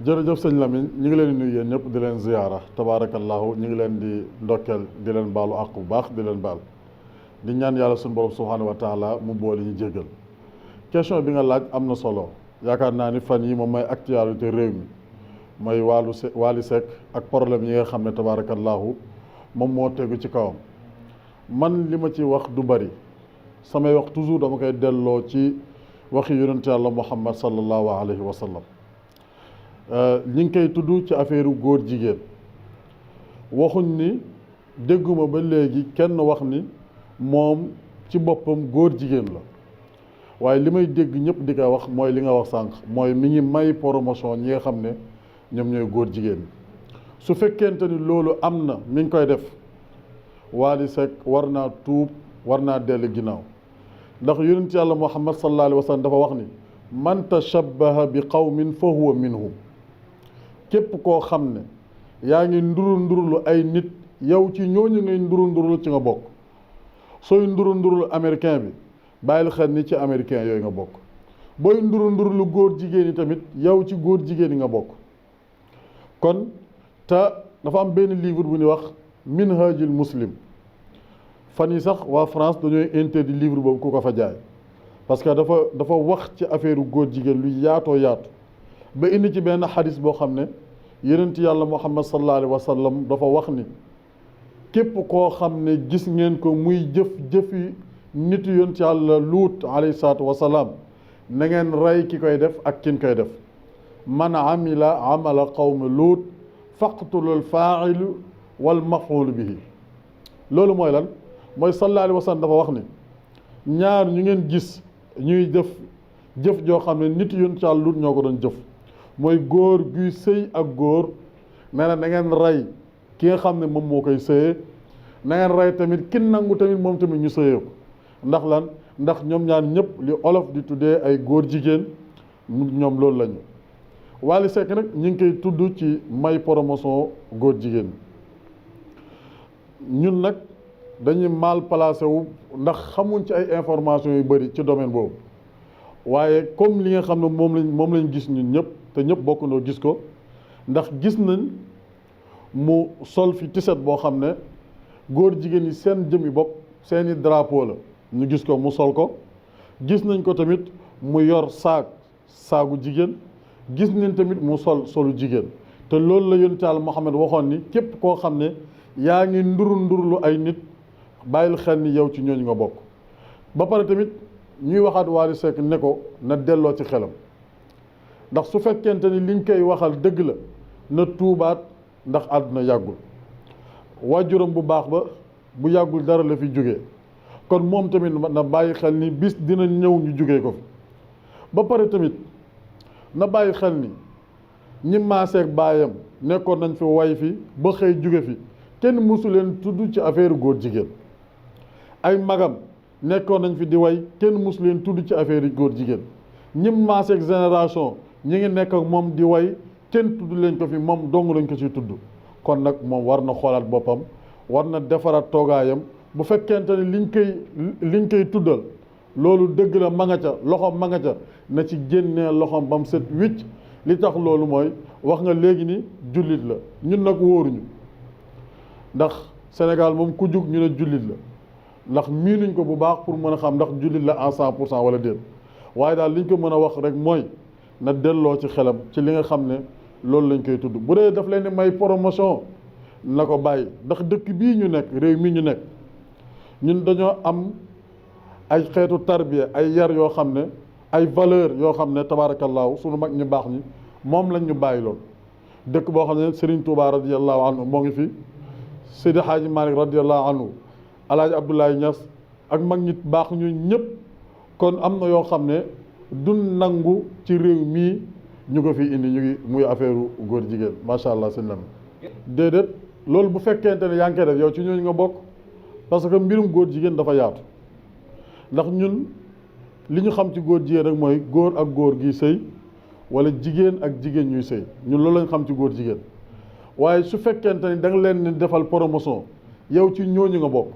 jërëjëf sëñ Lamine ñu ngi leen di nuyu yéen ñëpp di leen ziyaara tabaarakallahu ñu ngi leen di ndokkeel di leen baalu àq bu baax di leen baal di ñaan yàlla suñu borom subhaanahu wa taala mu boole ñu jéggal question bi nga laaj am na solo yaakaar naa ni fan yi moom mooy actualité réew mi mooy Wally Seck ak problème yi nga xam ne tabaarakallahu moom moo tegu ci kawam man li ma ci wax du bari samay wax toujours dama koy delloo ci waxi yonent yàlla Muhammad sallallahu alayhi wa sallam ñi ngi koy tudd ci affaire góor jigéen waxuñ ni dégguma ba léegi kenn wax ni moom ci boppam góor jigéen la waaye li may dégg ñëpp di ko wax mooy li nga wax sànq mooy mi ngi may promotion ñi nga xam ne ñoom ñooy góor jigéen su fekkente ni loolu am na mi ngi koy def Wally Seck war naa tuub war naa dellu ginnaaw ndax yonent yàlla Muhammad sallallahu alayhi wa sallam dafa wax ni man tashabbaha bi qawmin fa huwa minhum képp koo xam ne yaa ngi ndurulu ay nit yow ci ñooñu ngay ndurulu ci nga bokk sooy ndurulu américain bi bàyyil xel ni ci américain yooyu nga bokk booy ndurulu góor jigéen yi tamit yow ci góor jigéen yi nga bokk kon te dafa am benn livre bu ñuy wax minhajul muslim fan yi sax waa France dañooy interdit livre boobu ku ko fa jaay parce que dafa wax ci affaire góor jigéen lu yaatoo yaatu ba indi ci benn xadis boo xam ne yonent yàlla Muhammad sallallahu alayhi wa sallam dafa wax ni képp koo xam ne gis ngeen ko muy jëfi nitu yonent yàlla luut alayhi salaatu wa salaam na ngeen rey ki koy def ak kin koy def man amila amala qawmi luut faqtulul faa'ilu wal maf'ul bihi loolu mooy lan mooy sallallahu alayhi wa sallam dafa wax ni ñaar ñu ngeen gis ñuy jëf joo xam ne nit yonent yàlla luut ñoo ko doon jëf mooy góor guy sëy ak góor nee na ngeen rey ki nga xam ne moom moo koy sëyee na ngeen rey tamit kin nangu tamit moom tamit ñu sëyee ko ndax lan ndax ñoom ñaar ñëpp li olof di tuddee ay góor jigéen ñoom loolu lañu Wally Seck nag ñu ngi koy tudd ci may promotion góor jigéen ñun nag dañuy mal placé wu ndax xamuñ ci ay information yu bëri ci domaine boobu waaye comme li nga xam ne moom lañ gis ñun ñëpp te ñëpp bokkandoo gis ko ndax gis nañ mu sol fi tiset boo xam ne góor jigéen yi seen jëmi bopp seeni drapeau la ñu gis ko mu sol ko gis nañ ko tamit mu yor saagu jigéen gis nañ tamit mu solu jigéen te loolu la yonent Yàlla Muhammad waxoon ni képp koo xam ne yaa ngi ndurulu ay nit bàyyil xel ni yow ci ñooñu nga bokk ba pare tamit ñuy waxaat Wally Seck ne ko na delloo ci xelam ndax su fekkente ni liñ koy waxal dëgg la na tuubaat ndax àdduna yàggul waajuram bu baax ba bu yàggul dara la fi jógee kon moom tamit na bàyyi xel ni bis dina ñëw ñu jógee ko fi ba pare tamit na bàyyi xel ni ñi maaseeg baayam nekkoon nañ fi way fi ba xëy jóge fi kenn mësu leen tudd ci affaire góor jigéen ay magam nekkoon nañ fi di way kenn mësu leen tudd ci affaire góor jigéen ñi maaseeg génération ñi ngi nekk ak moom di way kenn tudd leen ko fi moom dong lañ ko ci tudd kon nag moom war na xoolaat boppam war na defaraat toogaayam bu fekkente ne liñ koy tuddal loolu dëgg la ma nga ca loxoom ma nga ca na ci génnee loxoom ba mu set wicc li tax loolu mooy wax nga léegi ni jullit la ñun nag wóoruñu ndax Sénégal moom ku jug ñu ne jullit la ndax miinuñ ko bu baax pour mën a xam ndax jullit la en 100% wala déet waaye daal liñ ko mën a wax rek mooy na delloo ci xelam ci li nga xam ne loolu lañ koy tudd bu dee daf leen di may promotion na ko bàyyi ndax dëkk bii ñu nekk réew mii ñu nekk ñun dañoo am ay xeetu tarbiya ay yar yoo xam ne ay valeur yoo xam ne tabaarakallaahu sunu mag ñu baax ñi moom lañ ñu bàyyi loon dëkk boo xam ne Serigne Touba radiyallahu anhu moo ngi fi Seydi Hadji Malick radiyallahu anhu Alaaji Abdoulaye Niass ak mag ñi baax ñu ñëpp kon am na yoo xam ne du nangu ci réew mii ñu ko fi indi ñu ngi muy affaire góor jigéen macha allah sëñ Lam déedéet loolu bu fekkente ne yaa ngi koy def yow ci ñooñu nga bokk parce que mbirum góor jigéen dafa yaatu ndax ñun li ñu xam ci góor jigéen rek mooy góor ak góor gi sëy wala jigéen ak jigéen ñuy sëy ñun loolu lañ xam ci góor jigéen waaye su fekkente ni da nga leen ni defal promotion yow ci ñooñu nga bokk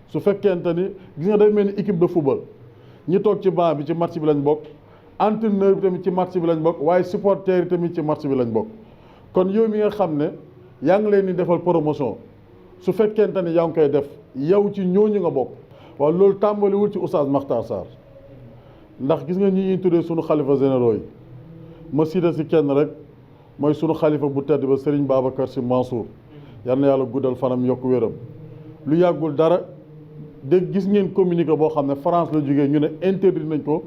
su fekkente ni gis nga day mel ni équipe de football ñi toog ci banc bi ci match bi lañ bokk entraîneur bi tamit ci match bi lañ bokk waaye supporter yi tamit ci match bi lañ bokk kon yow mi nga xam ne yaa ngi leen di defal promotion su fekkente ne yaa ngi koy def yow ci ñooñu nga bokk waaw loolu tàmbaliwul ci Oustaz Makhtar Sarr ndax gis nga ñi ñuy tuddee sunu xalifa généraux yi ma cité si kenn rek mooy sunu xalifa bu tedd ba Serigne Babacar Sy Mansour yal na yàlla guddal fanam yokk wéram lu yàggul dara dégg gis ngeen communiqué boo xam ne France la jógee ñu ne interdit nañ ko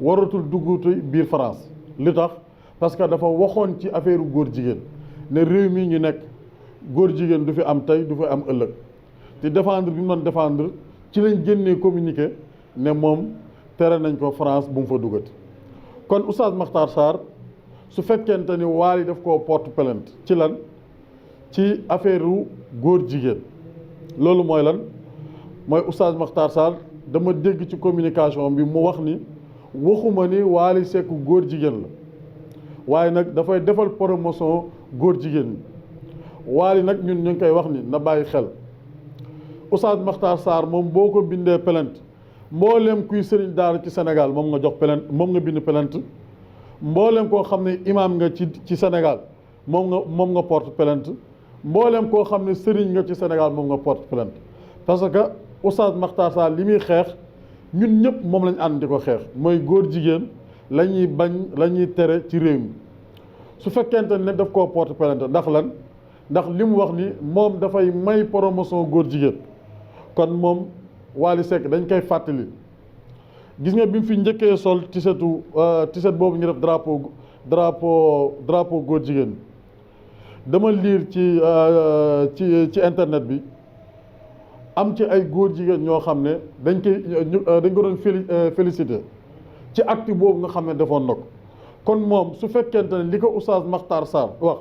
waratul dugguti biir France li tax parce que dafa waxoon ci affaire góor jigéen ne réew mi ñu nekk góor jigéen du fi am tey du fi am ëllëg te défendre bi mu doon défendre ci lañ génnee communiqué ne moom tere nañ ko France bu mu fa duggati kon Oustaz Makhtar Sarr su fekkente ni Wally daf koo porte plainte ci lan ci affaire góor jigéen loolu mooy lan mooy Oustaz Makhtar Sarr dama dégg ci communication bi mu wax ni waxuma ni Wally Seck góor jigéen la waaye nag dafay defal promotion góor jigéen ñi Wally nag ñun ñu ngi koy wax ni na bàyyi xel Oustaz Makhtar Sarr moom boo ko bindee plainte mboolem kuy sëriñ daara ci Sénégal moom nga jox plainte moom nga bind plainte mboolem koo xam ne imaam nga ci Sénégal moom nga porte plainte mboolem koo xam ne sëriñ nga ci Sénégal moom nga porte plainte parce que Oustaz Makhtar Sarr li muy xeex ñun ñëpp moom lañ ànd di ko xeex mooy góor jigéen la ñuy bañ la ñuy tere ci réew mi su fekkente ne daf koo porte plainte ndax lan ndax li mu wax ni moom dafay may promotion góor jigéen kon moom Wally Seck dañ koy fàttali gis nga bi mu fi njëkkee sol tiset boobu ñu def drapeau góor jigéen dama liir ci internet bi am ci ay góor jigéen ñoo xam ne dañ ko doon félicité ci acte boobu nga xam ne defoon na ko kon moom su fekkente ne li ko Oustaz Makhtar Sarr wax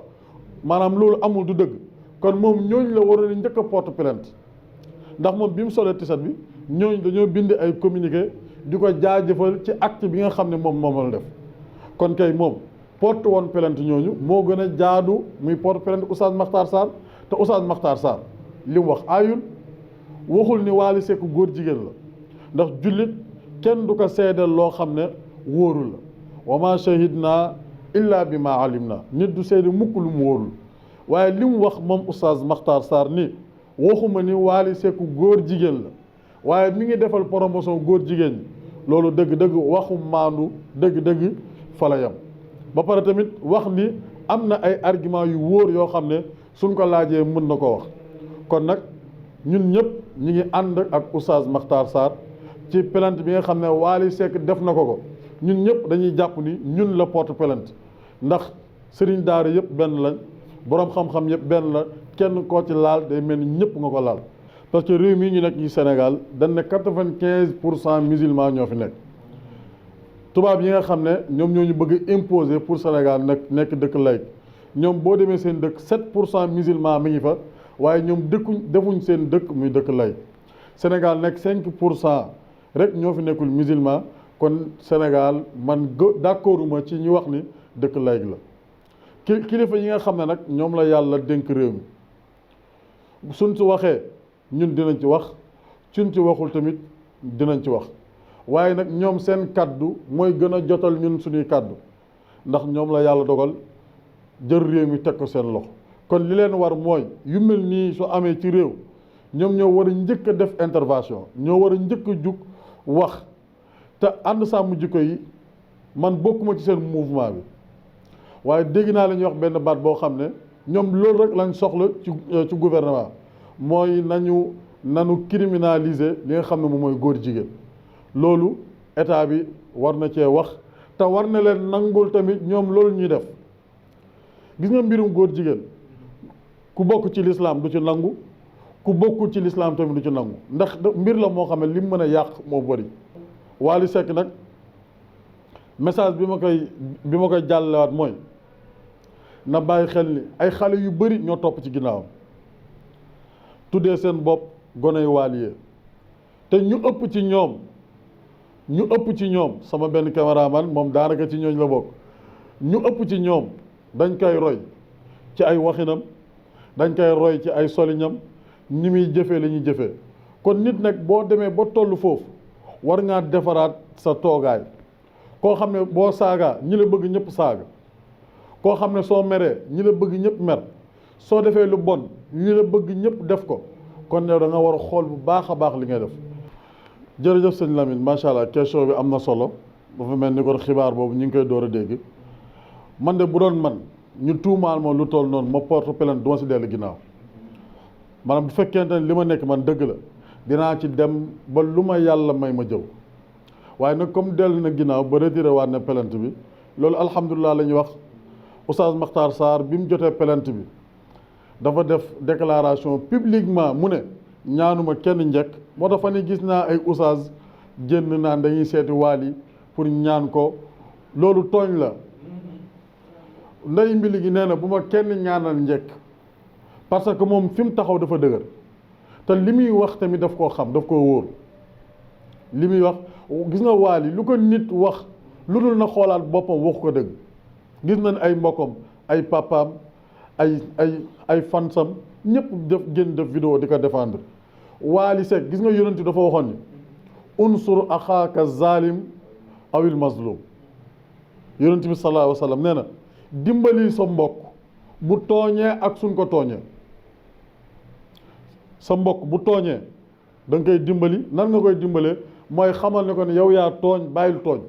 maanaam loolu amul du dëgg kon moom ñooñu la waroon a njëkk a porte plainte ndax moom bi mu solee tiset bi ñooñu dañoo bind ay communiqué di ko jaajëfal ci acte bi nga xam ne moom la def kon kay moom porte woon plainte ñooñu moo gën a jaadu muy porte plainte Oustaz Makhtar Sarr te Oustaz Makhtar Sarr li mu wax aayul waxul ni Wally Seck góor jigéen la ndax jullit kenn du ko seedeel loo xam ne wóorul la wa ma shahidna illa bi ma alim na nit du seede mukk lu mu wóorul waaye li mu wax moom Oustaz Makhtar Sarr ni waxuma ni Wally Seck góor jigéen la waaye mi ngi defal promotion góor jigéen ñi loolu dëgg-dëgg waxu maandu dëgg-dëgg fa la yam ba pare tamit wax ni am na ay argument yu wóor yoo xam ne suñ ko laajee mën na ko wax kon nag ñun ñëpp ñi ngi ànd ak Oustaz Makhtar Sarr ci plainte bi nga xam ne Wally Seck def na ko ñun ñëpp dañuy jàpp ni ñun la porte plainte ndax sëriñ daara yëpp benn lañ boroom xam-xam yëpp benn la kenn koo ci laal day mel ni ñëpp nga ko laal parce que réew mii ñu nekk ci Sénégal dañ ne 95% musulmans ñoo fi nekk tubaab yi nga xam ne ñoom ñoo ñu bëgg imposer pour Sénégal nekk dëkk laïc ñoom boo demee seen dëkk 7% musulmans mi ngi fa waaye ñoom defuñ seen dëkk muy dëkk laïc Sénégal nekk 5% rek ñoo fi nekkul musulman kon Sénégal man d'accorduma ci ñu wax ni dëkk laïc la kilifa yi nga xam ne nag ñoom la yàlla dénk réew mi suñ ci waxee ñun dinañ ci wax suñ ci waxul tamit dinañ ci wax waaye nag ñoom seen kaddu mooy gën a jotal ñun suñuy kaddu ndax ñoom la yàlla dogal jël réew mi teg ko seen loxo kon li leen war mooy yu mel nii su amee ci réew ñoom ñoo war a njëkk a def intervention ñoo war a njëkk a jug wax te ànd sàmm jikko yi man bokkuma ci seen mouvement bi waaye dégg naa la ñuy wax benn baat boo xam ne ñoom loolu rek lañ soxla ci gouvernement mooy nanu criminaliser li nga xam ne moom mooy góor jigéen loolu état bi war na cee wax te war na leen nangul tamit ñoom loolu ñuy def gis nga mbirum góor jigéen ku bokk ci lislaam du ci nangu ku bokkul ci lislaam tamit du ci nangu ndax mbir la moo xam ne li mu mën a yàq moo bëri Wally Seck nag message bi ma koy jàllewaat mooy na bàyyi xel ni ay xale yu bëri ñoo topp ci ginnaawam tuddee seen bopp goney Wally te ñu ëpp ci ñoom sama benn caméraman moom daanaka ci ñooñ la bokk ñu ëpp ci ñoom dañ koy roy ci ay waxinam dañ koy roy ci ay soliñam ni muy jëfee la ñuy jëfee kon nit nag boo demee ba tollu foofu war ngaa defaraat sa toogaay koo xam ne boo saagaa ñi la bëgg ñëpp saaga, koo xam ne soo meree ñi la bëgg ñëpp mer, soo defee lu bon ñi la bëgg ñëpp def ko. kon yow da nga war a xool bu baax a baax li ngay def. jërëjëf sëñ Lamine macha allah question bi am na solo, dafa mel ni kon xibaar boobu ñu ngi koy door a dégg. man de bu doon man ñu tuumaal ma lu toll noonu ma porte plainte du ma si dellu ginnaaw, maanaam bu fekkente ne li ma nekk man dëgg la dinaa ci dem ba lu ma yàlla may ma jëw. waaye nag comme dellu na ginnaaw ba retiré waat na plainte bi, loolu alhamdulilah la ñuy wax. Oustaz Makhtar Sarr bi mu jotee plainte bi dafa def déclaration publiquement mu ne ñaanuma kenn njëkk. moo tax fan yi gis naa ay oustaz génn naan dañuy seeti Wally pour ñaan ko, loolu tooñ la. ndey mbili gi nee na bu ma kenn ñaanal njëkk, parce que moom fi mu taxaw dafa dëgër te li muy wax tamit daf koo xam, daf koo wóor. li muy wax gis nga Wally lu ko nit wax lu dul na xoolaat boppam waxu ko dëgg. gis nañ ay mbokkam, ay papaam, ay fansam ñëpp génn def vidéo di ko défendre. Wally Seck gis nga yonent dafa waxoon ni unsur axaaka zalim awil mazlum. yonent bi sallallahu alayhi wa sallam nee na dimbali sa mbokk bu tooñee ak suñ ko tooñee. sa mbokk bu tooñee da nga koy dimbali. nan nga koy dimbalee mooy xamal ne ko ne yow yaa tooñ, bàyyil tooñ.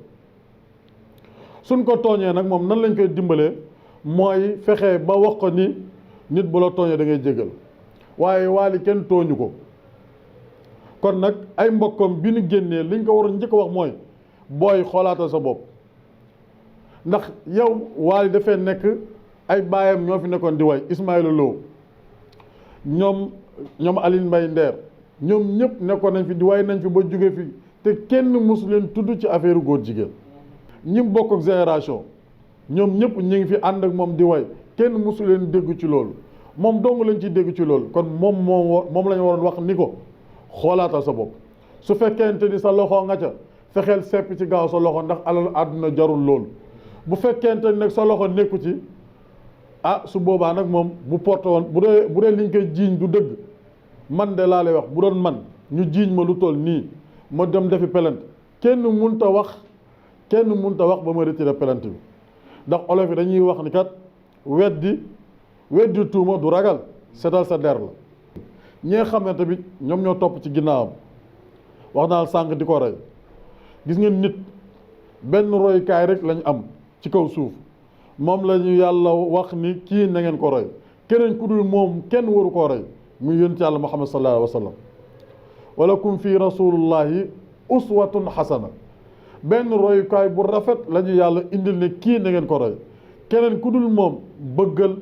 suñ ko tooñee nag moom nan lañ koy dimbalee mooy fexe ba wax ko ni nit bu la tooñee da ngay jégal. waaye Wally kenn tooñu ko. kon nag ay mbokkam bi ñu génnee liñ ko waroon njëkk a wax mooy booy xoolaatal sa bopp. ndax yow Wally dafay nekk ay baayam ñoo fi nekkoon di way, Ismaïla Lo ñoom Aline Mbaye Nder ñoom ñëpp nekkoon nañ fi di way nañ fi ba jóge fi te kenn mosu leen tudd ci affaire góor jigéen. ñi bokk ak génération ñoom ñëpp ñu ngi fi ànd ak moom di way, kenn mosu leen dégg ci loolu. moom dong lañ ci dégg ci loolu. kon moom la ñu waroon wax ni ko xoolaatal sa bopp. su fekkente ni sa loxo nga ca fexeel sepp ci gaaw sa loxo, ndax alal àdduna jarul loolu. bu fekkente ni nag sa loxo nekku ci su boobaa nag moom bu porte woon bu dee liñ koy jiiñ du dëgg, man de laa lay wax bu doon man ñu jiiñ ma lu toll nii ma dem defi plainte kenn munta wax ba ma retiré plainte bi. ndax olof yi dañuy wax ni kat weddi tuuma du ragal, setal sa der la. ñi nga xam ne tamit ñoom ñoo topp ci ginnaawam wax naa sànq di ko rey. gis ngeen nit benn roykaay rek lañ am ci kaw suuf, moom la ñu yàlla wax ni kii na ngeen ko roy. keneen ku dul moom kenn waru koo rey, muy yonent yàlla Muhammad sallallahu alayhi wa sallam. walakum fi rasulillahi uswatun hasana. benn royukaay bu rafet la ñu yàlla indil ne kii na ngeen ko roy. keneen ku dul moom bëggal,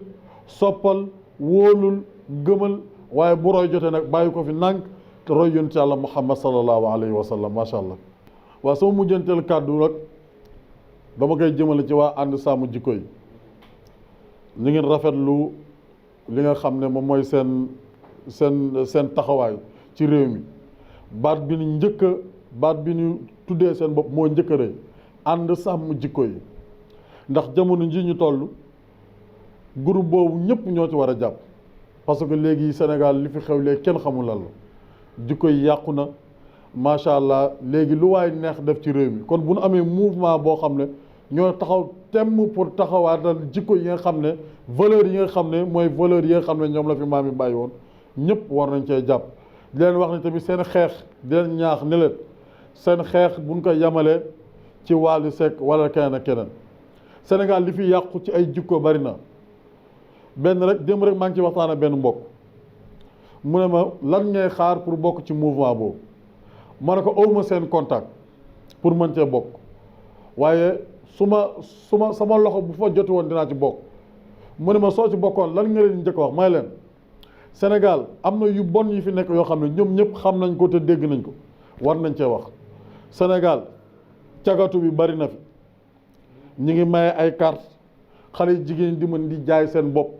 soppal, wóolul, gëmal, waaye bu roy jotee nag bàyyi ko fi nànk te roy yonent yàlla Muhammad sallallahu alayhi wa sallam. macha allah. waaw sama mujjanteel kàddu nag dama koy jëmale ci waa ànd sàmm jikko yi. ñu ngi rafetlu li nga xam ne moom mooy seen taxawaay ci réew mi. baat bi ñu tuddee seen bopp moo njëkk a rëy, ànd sàmm jikko yi. ndax jamono ji ñu toll groupe boobu ñëpp ñoo ci war a jàpp, parce que léegi Sénégal li fi xew léegi kenn xamul lan la. jikko yi yàqu na macha allah. léegi lu waay neex def ci réew mi. kon bu nu amee mouvement boo xam ne ñoo taxaw temm pour taxawaatal jikko yi nga xam ne valeur yi nga xam ne mooy valeur yi nga xam ne ñoom la fi maam yi bàyyi woon, ñëpp war nañ cee jàpp. di leen wax ne tamit seen xeex di leen ñaax ne leen seen xeex buñ ko yemalee ci Wally Seck wala keneen ak keneen. Sénégal li fi yàqu ci ay jikko bari na. benn rek démb rek maa ngi ci waxtaan ak benn mbokk mu ne ma lan ngay xaar pour bokk ci mouvement boobu. ma ne ko awma seen contact pour mën cee bokk, waaye sama loxo bu fa joti woon dinaa ci bokk. mu ne ma soo ci bokkoon lan nga leen njëkk wax may leen Sénégal am na yu bon yi fi nekk yoo xam ne ñoom ñëpp xam nañ ko te dégg nañ ko, war nañ cee wax. Sénégal cagatu bi bari na fi, ñi ngi maye ay carte, xale jigéen di mën di jaay seen bopp.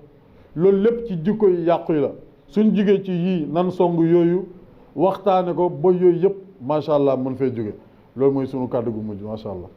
loolu lépp ci jikko yi yàqu yi la. suñ jigee ci yii nan song yooyu waxtaane ko ba yooyu yëpp macha allah mën fee jóge. loolu mooy sunu kàddu gu mujj macha allah.